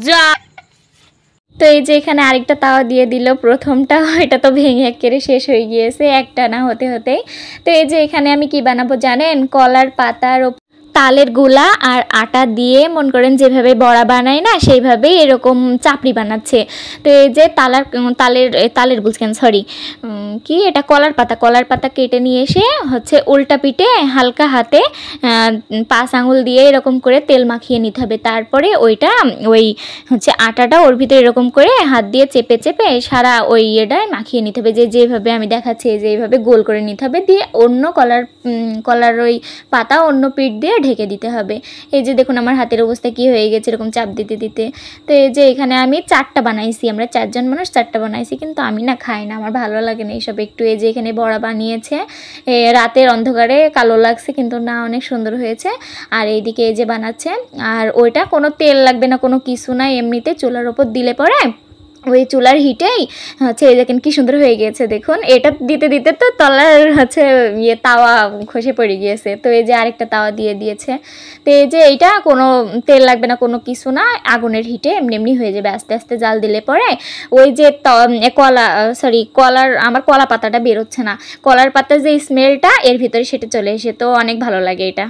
যা। তো এই যে এখানে আরেকটা তাওয়া দিয়ে দিল, প্রথমটা এটা তো ভেঙে একেবারে শেষ হয়ে গিয়েছে একটা না হতে হতেই। তো এই যে এখানে আমি কি বানাবো জানেন, কলার পাতার তালের গোলা আর আটা দিয়ে মনে করেন যেভাবে বড়া বানায় না সেইভাবেই এরকম চাপড়ি বানাচ্ছে। তো এই যে তালের তালের বলছেন সরি কি এটা কলার পাতা কেটে নিয়ে এসে হচ্ছে উল্টা পিঠে হালকা হাতে 5 আঙুল দিয়ে এরকম করে তেল মাখিয়ে নিতে হবে। তারপরে ওইটা ওই হচ্ছে আটাটা ওর ভিতরে এরকম করে হাত দিয়ে চেপে চেপে সারা ওই ইয়েটায় মাখিয়ে নিতে হবে, যেভাবে আমি দেখাচ্ছি যে এইভাবে গোল করে নিতে হবে, দিয়ে অন্য কলার ওই পাতা অন্য পিঠ দিয়ে ঢেকে দিতে হবে। এই যে দেখুন আমার হাতের অবস্থা কি হয়ে গেছে এরকম চাপ দিতে দিতে। তো এই যে এখানে আমি 4টা বানাইছি, আমরা 4 জন মানুষ 4টা বানাইছি, কিন্তু আমি না খাই না, আমার ভালো লাগে না এইসব একটু। এই যে এখানে বড়া বানিয়েছে, রাতের অন্ধকারে কালো লাগছে কিন্তু না অনেক সুন্দর হয়েছে। আর এইদিকে এই যে বানাচ্ছে, আর ওইটা কোনো তেল লাগবে না কোনো কিছু নাই, এমনিতে চুলার ওপর দিলে পরে ওই চুলার হিটেই হচ্ছে এই দেখেন কি সুন্দর হয়ে গিয়েছে। দেখুন এটা দিতে দিতে তো তলার হচ্ছে তাওয়া খসে পড়ে গিয়েছে। তো এই যে আরেকটা তাওয়া দিয়ে দিয়েছে। তো এই যে এইটা কোনো তেল লাগবে না কোনো কিছু না, আগুনের হিটে এমনি এমনি হয়ে যাবে আস্তে আস্তে জাল দিলে পরে। ওই যে আমার কলা পাতাটা বেরোচ্ছে না, কলার পাতার যে স্মেলটা এর ভিতরে সেটা চলে এসে, তো অনেক ভালো লাগে এটা।